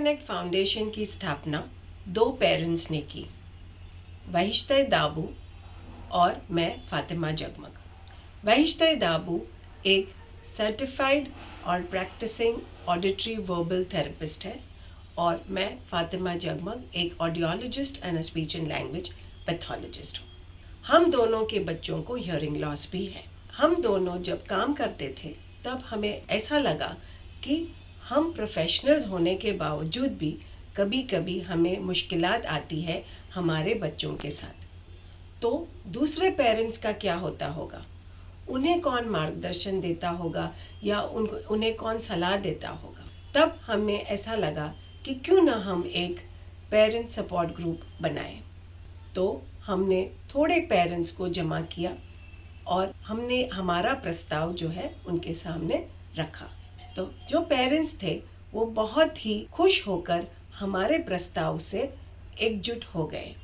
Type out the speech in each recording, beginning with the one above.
Connect foundation की स्थापना 2 parents ने की, वहिश्ते दाबू और मैं फातिमा जगमग। वहिश्ते दाबू एक सर्टिफाइड और प्रैक्टिसिंग ऑडिटरी वर्बल थेरेपिस्ट है और मैं फातिमा जगमग एक audiologist and speech and language pathologist हूँ। हम दोनों के बच्चों को हियरिंग लॉस भी है। हम दोनों जब काम करते थे तब हमें ऐसा लगा कि हम प्रोफेशनल्स होने के बावजूद भी कभी कभी हमें मुश्किलात आती है हमारे बच्चों के साथ। तो दूसरे पेरेंट्स का क्या होता होगा, उन्हें कौन मार्गदर्शन देता होगा या उन्हें कौन सलाह देता होगा। तब हमें ऐसा लगा कि क्यों ना हम एक पेरेंट सपोर्ट ग्रुप बनाएं। तो हमने थोड़े पेरेंट्स को जमा किया और हमने हमारा प्रस्ताव जो है उनके सामने रखा। तो जो पेरेंट्स थे वो बहुत ही खुश होकर हमारे प्रस्ताव से एकजुट हो गए।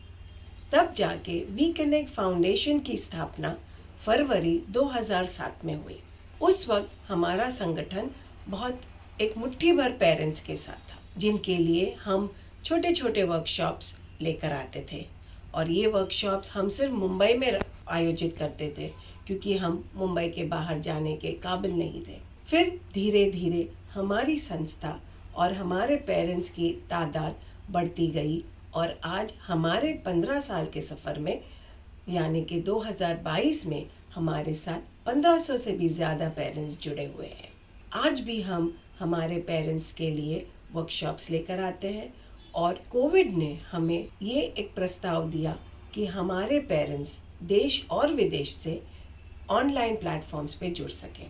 तब जाके वी कनेक्ट फाउंडेशन की स्थापना फरवरी 2007 में हुई। उस वक्त हमारा संगठन बहुत एक मुट्ठी भर पेरेंट्स के साथ था, जिनके लिए हम छोटे छोटे वर्कशॉप्स लेकर आते थे। और ये वर्कशॉप्स हम सिर्फ मुंबई में आयोजित करते थे क्योंकि हम मुंबई के बाहर जाने के काबिल नहीं थे। फिर धीरे धीरे हमारी संस्था और हमारे पेरेंट्स की तादाद बढ़ती गई और आज हमारे 15 साल के सफ़र में यानी कि 2022 में हमारे साथ 1500 से भी ज़्यादा पेरेंट्स जुड़े हुए हैं। आज भी हम हमारे पेरेंट्स के लिए वर्कशॉप्स लेकर आते हैं और कोविड ने हमें ये एक प्रस्ताव दिया कि हमारे पेरेंट्स देश और विदेश से ऑनलाइन प्लेटफॉर्म्स पे जुड़ सकें,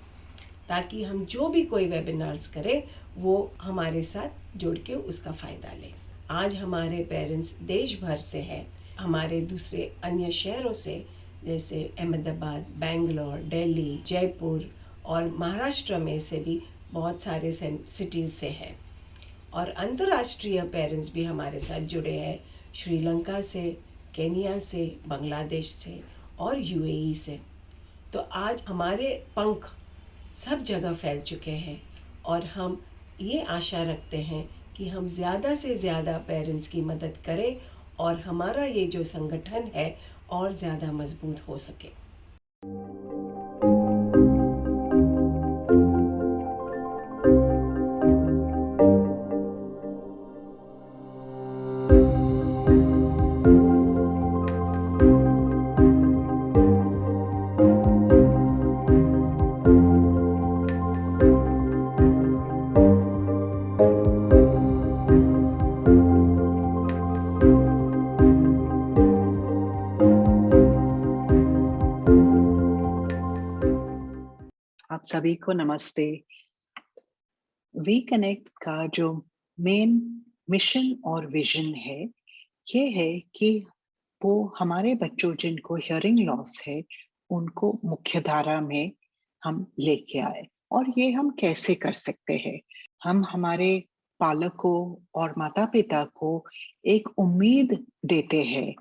ताकि हम जो भी कोई वेबिनार्स करें वो हमारे साथ जुड़ के उसका फ़ायदा लें। आज हमारे पेरेंट्स देश भर से हैं, हमारे दूसरे अन्य शहरों से जैसे अहमदाबाद, बेंगलोर, दिल्ली, जयपुर और महाराष्ट्र में से भी बहुत सारे सिटीज़ से हैं। और अंतर्राष्ट्रीय पेरेंट्स भी हमारे साथ जुड़े हैं, श्रीलंका से, केनिया से, बांग्लादेश से और यूएई से। तो आज हमारे पंख सब जगह फैल चुके हैं और हम ये आशा रखते हैं कि हम ज़्यादा से ज़्यादा पेरेंट्स की मदद करें और हमारा ये जो संगठन है और ज़्यादा मजबूत हो सके। आप सभी को नमस्ते। वी कनेक्ट का जो मेन मिशन और विजन है, ये है कि वो हमारे बच्चों जिनको हियरिंग लॉस है, उनको मुख्य धारा में हम लेके आए। और ये हम कैसे कर सकते हैं? हम हमारे पालकों और माता-पिता को एक उम्मीद देते हैं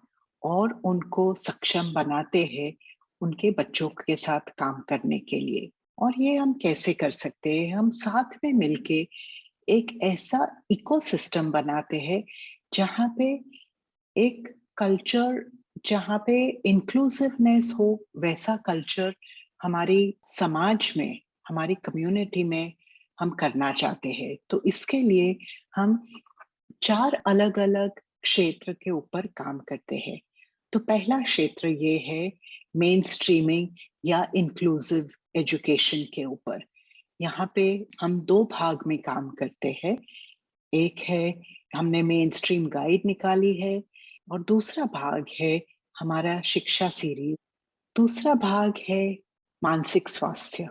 और उनको सक्षम बनाते हैं उनके बच्चों के साथ काम करने के लिए। और ये हम कैसे कर सकते हैं? हम साथ में मिलके एक ऐसा इकोसिस्टम बनाते हैं जहाँ पे एक कल्चर, जहाँ पे इंक्लूसिवनेस हो, वैसा कल्चर हमारी समाज में, हमारी कम्युनिटी में हम करना चाहते हैं। तो इसके लिए हम 4 अलग-अलग क्षेत्र के ऊपर काम करते हैं। तो पहला क्षेत्र ये है मेन स्ट्रीमिंग या इंक्लूसिव एजुकेशन के ऊपर। यहाँ पे हम 2 भाग में काम करते हैं। एक है हमने मेन स्ट्रीम गाइड निकाली है और दूसरा भाग है हमारा शिक्षा सीरीज। दूसरा भाग है मानसिक स्वास्थ्य।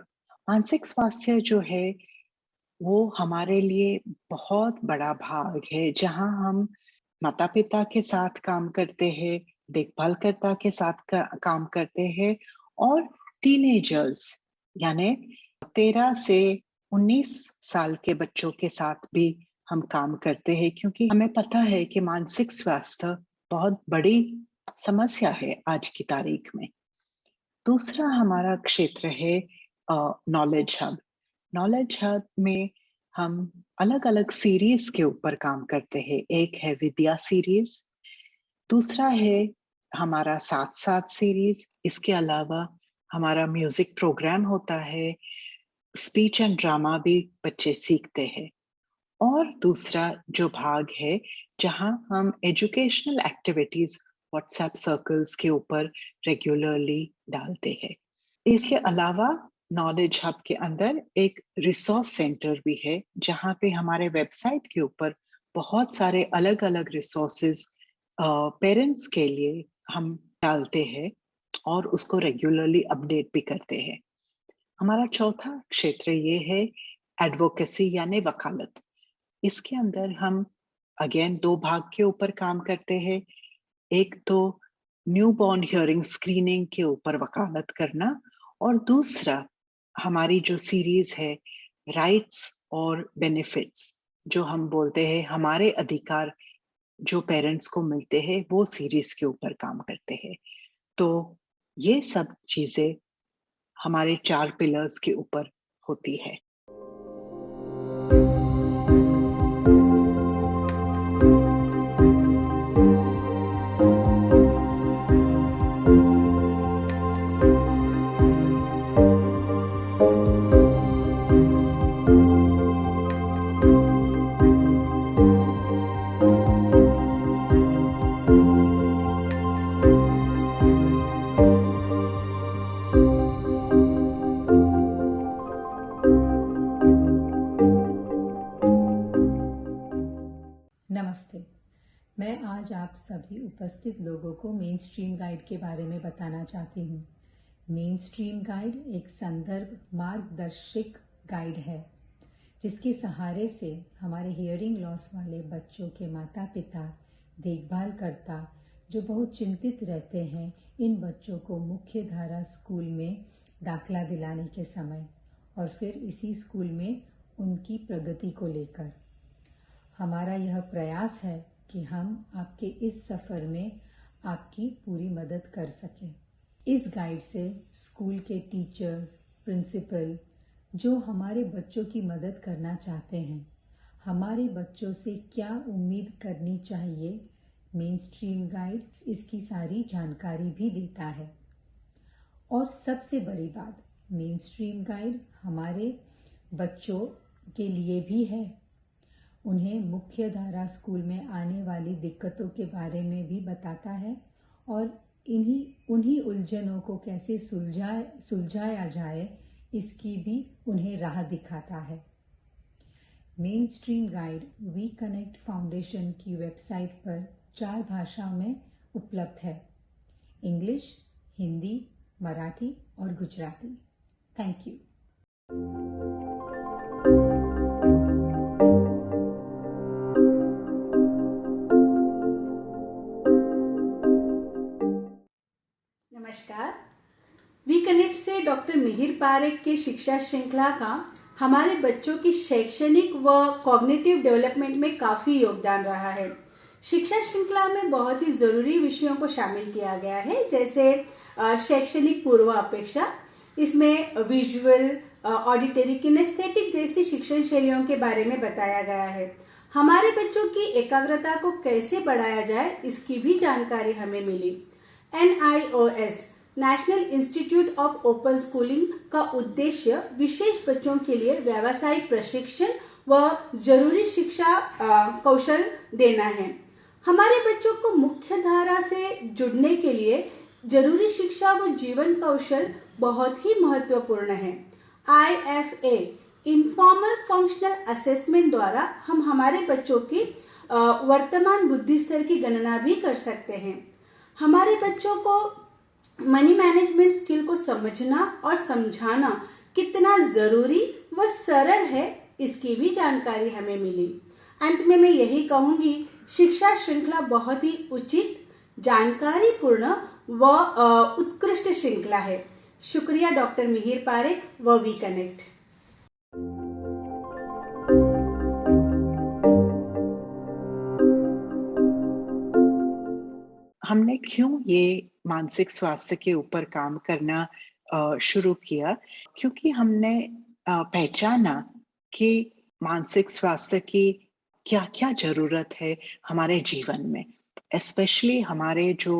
मानसिक स्वास्थ्य जो है वो हमारे लिए बहुत बड़ा भाग है, जहाँ हम माता-पिता के साथ काम करते हैं, देखभालकर्ता के साथ काम करते हैं और टीनेजर्स यानी 13 से 19 साल के बच्चों के साथ भी हम काम करते हैं, क्योंकि हमें पता है कि मानसिक स्वास्थ्य बहुत बड़ी समस्या है आज की तारीख में। दूसरा हमारा क्षेत्र है नॉलेज हब। नॉलेज हब में हम अलग-अलग सीरीज़ के ऊपर काम करते हैं। एक है विद्या सीरीज़, दूसरा है हमारा साथ-साथ सीरीज़, इसके अलावा हमारा म्यूज़िक प्रोग्राम होता है, स्पीच एंड ड्रामा भी बच्चे सीखते हैं। और दूसरा जो भाग है, जहाँ हम एजुकेशनल एक्टिविटीज़ व्हाट्सएप सर्कल्स के ऊपर रेगुलरली डालते हैं। इसके अलावा नॉलेज हब के अंदर एक रिसोर्स सेंटर भी है, जहाँ पे हमारे वेबसाइट के ऊपर बहुत सारे अलग-अलग रिसोर्सेज़ पेरेंट्स के लिए हम डालते हैं और उसको रेगुलरली अपडेट भी करते हैं। हमारा चौथा क्षेत्र ये है एडवोकेसी यानी वकालत। इसके अंदर हम अगेन 2 भाग के ऊपर काम करते हैं। एक तो न्यूबॉर्न हियरिंग स्क्रीनिंग के ऊपर वकालत करना और दूसरा हमारी जो सीरीज़ है राइट्स और बेनिफिट्स जो हम बोलते हैं हमारे अधिकार जो पेरेंट्स को मिलते हैं वो सीरीज़ के ऊपर काम करते हैं। तो ये सब चीज़ें हमारे 4 पिलर्स के ऊपर होती है। नमस्ते। मैं आज आप सभी उपस्थित लोगों को मेन स्ट्रीम गाइड के बारे में बताना चाहती हूँ। मेन स्ट्रीम गाइड एक संदर्भ मार्गदर्शक गाइड है जिसके सहारे से हमारे हियरिंग लॉस वाले बच्चों के माता पिता देखभाल करता जो बहुत चिंतित रहते हैं इन बच्चों को मुख्य धारा स्कूल में दाखला दिलाने के समय और फिर इसी स्कूल में उनकी प्रगति को लेकर। हमारा यह प्रयास है कि हम आपके इस सफ़र में आपकी पूरी मदद कर सकें। इस गाइड से स्कूल के टीचर्स, प्रिंसिपल जो हमारे बच्चों की मदद करना चाहते हैं, हमारे बच्चों से क्या उम्मीद करनी चाहिए, मेन स्ट्रीम गाइड इसकी सारी जानकारी भी देता है। और सबसे बड़ी बात, मेन स्ट्रीम गाइड हमारे बच्चों के लिए भी है। उन्हें मुख्य धारा स्कूल में आने वाली दिक्कतों के बारे में भी बताता है और उन्हीं उलझनों को कैसे सुलझाया जाए इसकी भी उन्हें राह दिखाता है। Mainstream guide we connect foundation की वेबसाइट पर 4 भाषाओं में उपलब्ध है: इंग्लिश, हिंदी, मराठी और गुजराती। Thank you. नमस्कार। वी कनेक्ट से डॉक्टर मिहिर पारेख के शिक्षा श्रृंखला का हमारे बच्चों की शैक्षणिक व कॉग्निटिव डेवलपमेंट में काफी योगदान रहा है। शिक्षा श्रृंखला में बहुत ही जरूरी विषयों को शामिल किया गया है, जैसे शैक्षणिक पूर्वापेक्षा। इसमें विजुअल, ऑडिटरी, किनेस्थेटिक जैसी शिक्षण शैलियों के बारे में बताया गया है। हमारे बच्चों की एकाग्रता को कैसे बढ़ाया जाए इसकी भी जानकारी हमें मिली। NIOS national institute of open schooling का उद्देश्य विशेष बच्चों के लिए व्यावसायिक प्रशिक्षण व जरूरी शिक्षा कौशल देना है। हमारे बच्चों को मुख्य धारा से जुड़ने के लिए जरूरी शिक्षा व जीवन कौशल बहुत ही महत्वपूर्ण है। IFA इनफॉर्मल फंक्शनल असेसमेंट द्वारा हम हमारे बच्चों की वर्तमान बुद्धि स्तर की गणना भी कर सकते हैं। हमारे बच्चों को मनी मैनेजमेंट स्किल को समझना और समझाना कितना जरूरी व सरल है इसकी भी जानकारी हमें मिली। अंत में मैं यही कहूंगी, शिक्षा श्रृंखला बहुत ही उचित, जानकारीपूर्ण व उत्कृष्ट श्रृंखला है। शुक्रिया डॉक्टर मिहिर पारेख व वी कनेक्ट। हमने क्यों ये मानसिक स्वास्थ्य के ऊपर काम करना शुरू किया? क्योंकि हमने पहचाना कि मानसिक स्वास्थ्य की क्या-क्या ज़रूरत है हमारे जीवन में। स्पेशली हमारे जो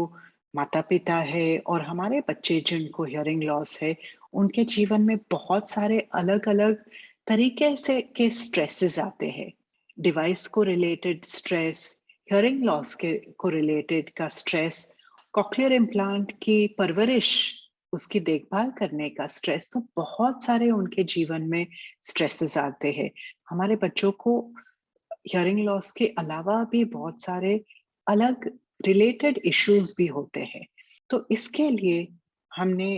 माता-पिता हैं और हमारे बच्चे जिनको हियरिंग लॉस है, उनके जीवन में बहुत सारे अलग-अलग तरीके से के स्ट्रेसेस आते हैं। डिवाइस को रिलेटेड स्ट्रेस, हियरिंग लॉस के को रिलेटेड का स्ट्रेस, कॉक्लियर इम्प्लांट की परवरिश, उसकी देखभाल करने का स्ट्रेस, तो बहुत सारे उनके जीवन में स्ट्रेसेस आते हैं। हमारे बच्चों को हियरिंग लॉस के अलावा भी बहुत सारे अलग रिलेटेड इश्यूज भी होते हैं। तो इसके लिए हमने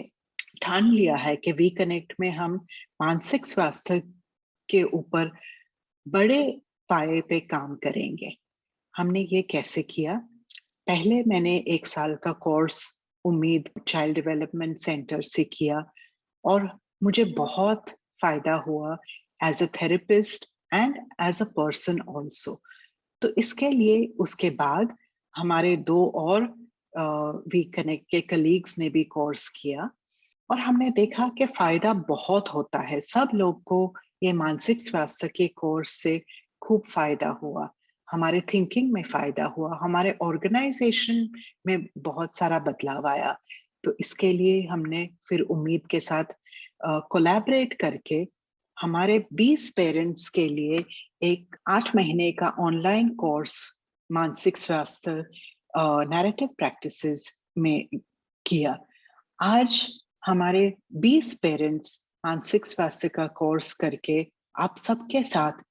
ठान लिया है कि वी कनेक्ट में हम मानसिक स्वास्थ्य के ऊपर बड़े पाए पे काम करेंगे। हमने ये कैसे किया? पहले मैंने 1 साल का कोर्स उम्मीद चाइल्ड डेवलपमेंट सेंटर से किया और मुझे बहुत फ़ायदा हुआ as a therapist and as a person also. तो इसके लिए उसके बाद हमारे 2 और वी कनेक्ट के कलीग्स ने भी कोर्स किया और हमने देखा कि फ़ायदा बहुत होता है। सब लोग को ये मानसिक स्वास्थ्य के कोर्स से खूब फ़ायदा हुआ। हमारे थिंकिंग में फ़ायदा हुआ, हमारे ऑर्गनाइज़ेशन में बहुत सारा बदलाव आया। तो इसके लिए हमने फिर उम्मीद के साथ कोलैबोरेट करके हमारे 20 पेरेंट्स के लिए एक 8 महीने का ऑनलाइन कोर्स मानसिक स्वास्थ्य नैरेटिव प्रैक्टिसेस में किया। आज हमारे 20 पेरेंट्स मानसिक स्वास्थ्य का कोर्स करके आप सबके साथ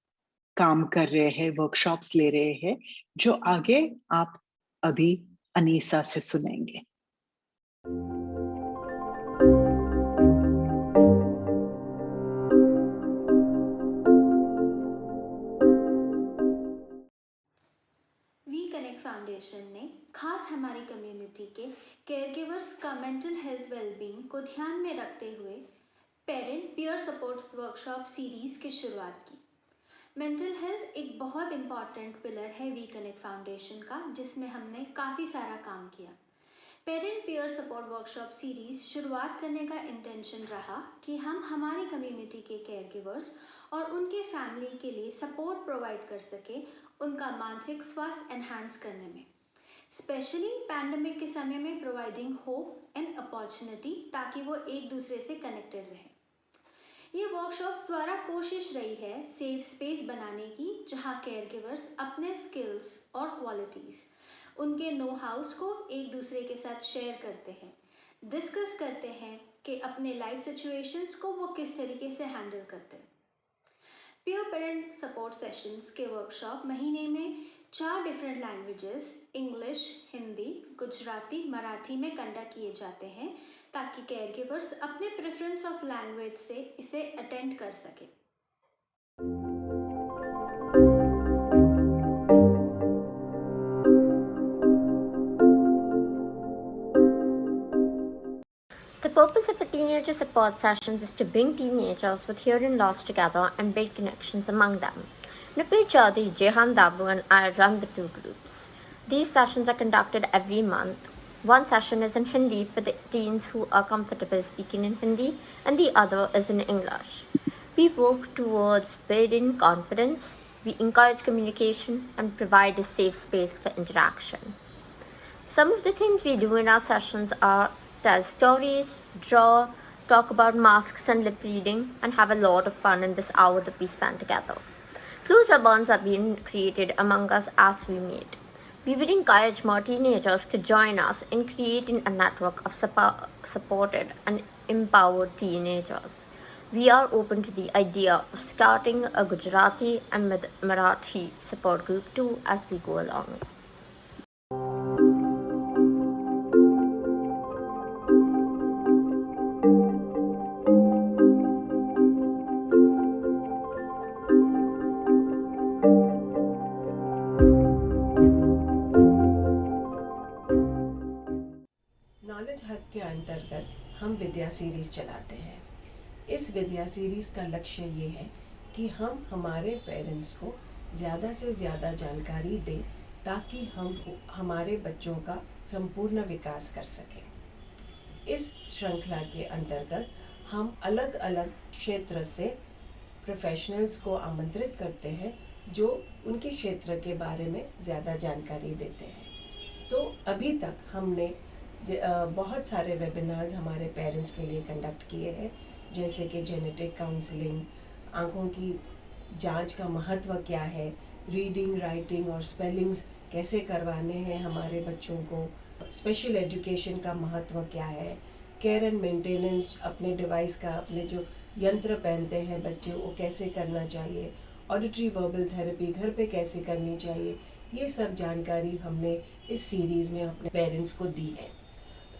काम कर रहे हैं, वर्कशॉप्स ले रहे हैं, जो आगे आप अभी अनीसा से सुनेंगे। वी कनेक्ट फाउंडेशन ने खास हमारी कम्युनिटी के केयरगिवर्स का मेंटल हेल्थ वेलबींग को ध्यान में रखते हुए parent peer supports workshop series की शुरुआत की। मेंटल हेल्थ एक बहुत इम्पॉर्टेंट पिलर है वी कनेक्ट फाउंडेशन का, जिसमें हमने काफ़ी सारा काम किया। Parent peer support workshop series शुरुआत करने का इंटेंशन रहा कि हम हमारी कम्युनिटी के केयरगिवर्स और उनके फैमिली के लिए सपोर्ट प्रोवाइड कर सके उनका मानसिक स्वास्थ्य एनहांस करने में, स्पेशली पैंडमिक के समय में प्रोवाइडिंग होप एंड अपॉर्चुनिटी ताकि वो एक दूसरे से कनेक्टेड रहे। ये वर्कशॉप्स द्वारा कोशिश रही है सेफ स्पेस बनाने की, जहाँ केयरगिवर्स अपने स्किल्स और क्वालिटीज़, उनके नो हाउस को एक दूसरे के साथ शेयर करते हैं, डिस्कस करते हैं कि अपने लाइफ सिचुएशंस को वो किस तरीके से हैंडल करते हैं। पीयर पेरेंट सपोर्ट सेशंस के वर्कशॉप महीने में 4 different languages English, Hindi, Gujarati, Marathi में कंडक्ट किए जाते हैं ताकि केयरगिवर्स अपने प्रेफरेंस ऑफ लैंग्वेज से इसे अटेंड कर सकें। The purpose of a teenager support sessions is to bring teenagers with hearing loss together and build connections among them. Nupur Chaudhary, Jehan Dabu and I run the 2 groups. These sessions are conducted every month. One session is in Hindi for the teens who are comfortable speaking in Hindi, and the other is in English. We work towards building confidence, we encourage communication, and provide a safe space for interaction. Some of the things we do in our sessions are tell stories, draw, talk about masks and lip reading, and have a lot of fun in this hour that we spend together. Closer bonds are being created among us as we meet. We would encourage more teenagers to join us in creating a network of supported and empowered teenagers. We are open to the idea of starting a Gujarati and Marathi support group too as we go along. Knowledge hub के अंतर्गत हम विद्या series चलाते हैं। इस विद्या series का लक्ष्य ये है कि हम हमारे पेरेंट्स को ज़्यादा से ज़्यादा जानकारी दें ताकि हम हमारे बच्चों का संपूर्ण विकास कर सकें। इस श्रृंखला के अंतर्गत हम अलग अलग क्षेत्र से प्रोफेशनल्स को आमंत्रित करते हैं जो उनके क्षेत्र के बारे में ज़्यादा जानकारी देते हैं। तो अभी तक हमने बहुत सारे वेबिनार्स हमारे पेरेंट्स के लिए कंडक्ट किए हैं, जैसे कि जेनेटिक काउंसलिंग, आँखों की जांच का महत्व क्या है, रीडिंग, राइटिंग और स्पेलिंग्स कैसे करवाने हैं हमारे बच्चों को, स्पेशल एजुकेशन का महत्व क्या है, केयर एंड मेंटेनेंस, अपने डिवाइस का, अपने जो यंत्र पहनते हैं बच्चे वो कैसे करना चाहिए, ऑडिटरी वर्बल थेरेपी घर पे कैसे करनी चाहिए, ये सब जानकारी हमने इस सीरीज़ में अपने पेरेंट्स को दी है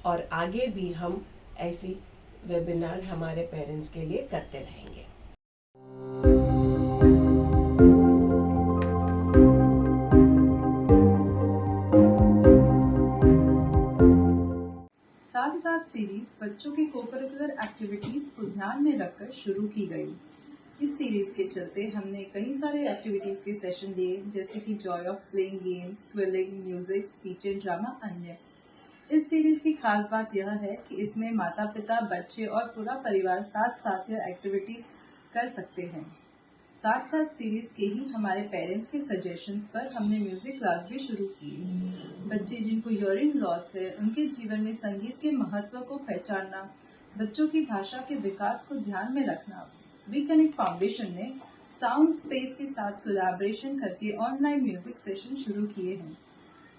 और आगे भी हम ऐसी वेबिनार्स हमारे पेरेंट्स के लिए करते रहेंगे। साथ साथ सीरीज बच्चों के कोकरिकुलर एक्टिविटीज को ध्यान में रखकर शुरू की गई। इस सीरीज के चलते हमने कई सारे एक्टिविटीज के सेशन लिए, जैसे कि Joy of playing games, quilling, music, speech and drama, अन्य। इस सीरीज की खास बात यह है कि इसमें माता पिता, बच्चे और पूरा परिवार साथ साथ यह एक्टिविटीज कर सकते हैं। साथ साथ सीरीज के ही हमारे पेरेंट्स के सजेशंस पर हमने म्यूजिक क्लास भी शुरू की। बच्चे जिनको हियरिंग लॉस है, उनके जीवन में संगीत के महत्व को पहचानना, बच्चों की भाषा के विकास को ध्यान में रखना, वी कनेक्ट फाउंडेशन ने साउंड स्पेस के साथ कोलैबोरेशन करके ऑनलाइन म्यूजिक सेशन शुरू किए हैं।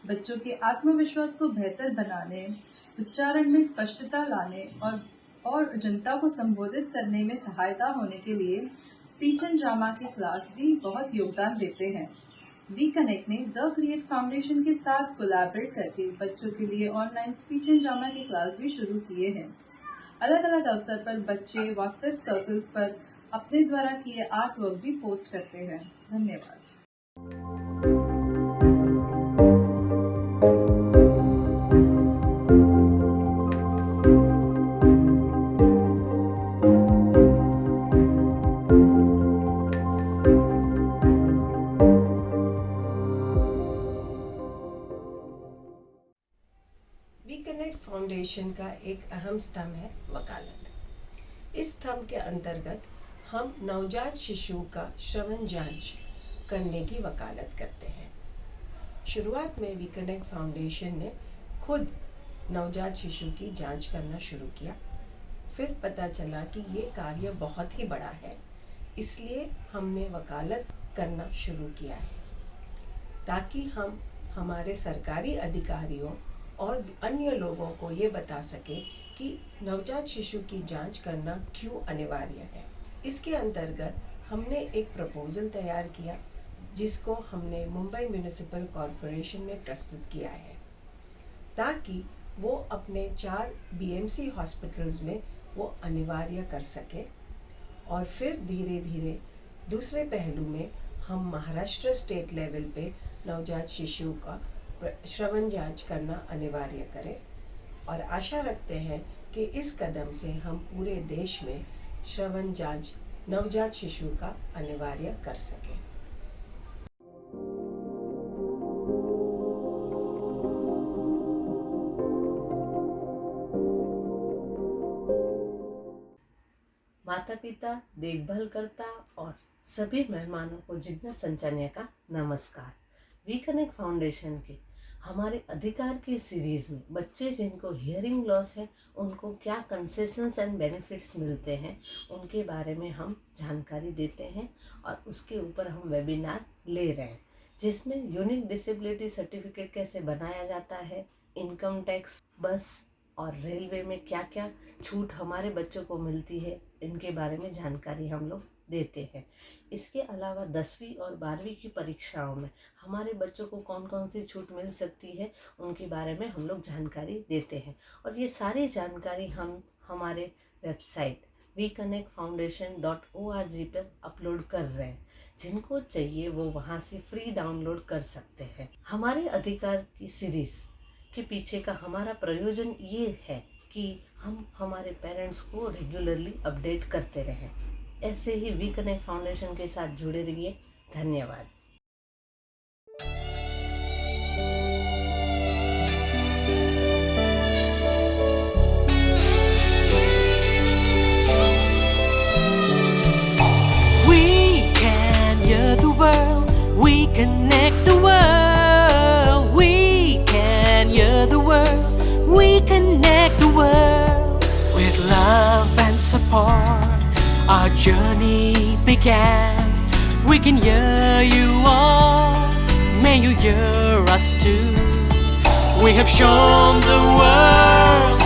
बच्चों के आत्मविश्वास को बेहतर बनाने, उच्चारण में स्पष्टता लाने और जनता को संबोधित करने में सहायता होने के लिए स्पीच एंड ड्रामा के क्लास भी बहुत योगदान देते हैं। वी कनेक्ट ने द क्रिएट फाउंडेशन के साथ कोलैबोरेट करके बच्चों के लिए ऑनलाइन स्पीच एंड ड्रामा के क्लास भी शुरू किए हैं। अलग अलग अवसर पर बच्चे व्हाट्सएप सर्कल्स पर अपने द्वारा किए आर्ट वर्क भी पोस्ट करते हैं। धन्यवाद। वी कनेक्ट फाउंडेशन का एक अहम स्तंभ है वकालत। इस स्तंभ के अंतर्गत हम नवजात शिशु का श्रवण जांच करने की वकालत करते हैं। शुरुआत में वी कनेक्ट फाउंडेशन ने खुद नवजात शिशु की जांच करना शुरू किया। फिर पता चला कि ये कार्य बहुत ही बड़ा है, इसलिए हमने वकालत करना शुरू किया है ताकि हम हमारे सरकारी अधिकारियों और अन्य लोगों को ये बता सके कि नवजात शिशु की जांच करना क्यों अनिवार्य है। इसके अंतर्गत हमने एक प्रपोजल तैयार किया जिसको हमने मुंबई म्युनिसिपल कॉरपोरेशन में प्रस्तुत किया है ताकि वो अपने 4 बीएमसी हॉस्पिटल्स में वो अनिवार्य कर सके। और फिर धीरे धीरे दूसरे पहलू में हम महाराष्ट्र स्टेट लेवल पे नवजात शिशु का श्रवण जांच करना अनिवार्य करें और आशा रखते हैं कि इस कदम से हम पूरे देश में श्रवण जांच नवजात शिशु का अनिवार्य कर सकें। माता पिता, देखभाल करता और सभी मेहमानों को जिज्ञासा संचान्य का नमस्कार। वी कनेक्ट फाउंडेशन के हमारे अधिकार की सीरीज में बच्चे जिनको हियरिंग लॉस है उनको क्या कंसेशंस एंड बेनिफिट्स मिलते हैं उनके बारे में हम जानकारी देते हैं और उसके ऊपर हम वेबिनार ले रहे हैं, जिसमें यूनिक डिसेबिलिटी सर्टिफिकेट कैसे बनाया जाता है, इनकम टैक्स, बस और रेलवे में क्या क्या छूट हमारे बच्चों को मिलती है, इनके बारे में जानकारी हम लोग देते हैं। इसके अलावा 10वीं और 12वीं की परीक्षाओं में हमारे बच्चों को कौन कौन सी छूट मिल सकती है उनके बारे में हम लोग जानकारी देते हैं और ये सारी जानकारी हम हमारे वेबसाइट vconnectfoundation.org पर अपलोड कर रहे हैं। जिनको चाहिए वो वहाँ से फ्री डाउनलोड कर सकते हैं। हमारे अधिकार की सीरीज़ के पीछे का हमारा प्रयोजन ये है कि हम हमारे पेरेंट्स को रेगुलरली अपडेट करते रहें। ऐसे ही वी कनेक्ट फाउंडेशन के साथ जुड़े रहिए। धन्यवाद। We apart, our journey began. We can hear you all, may you hear us too. We have shown the world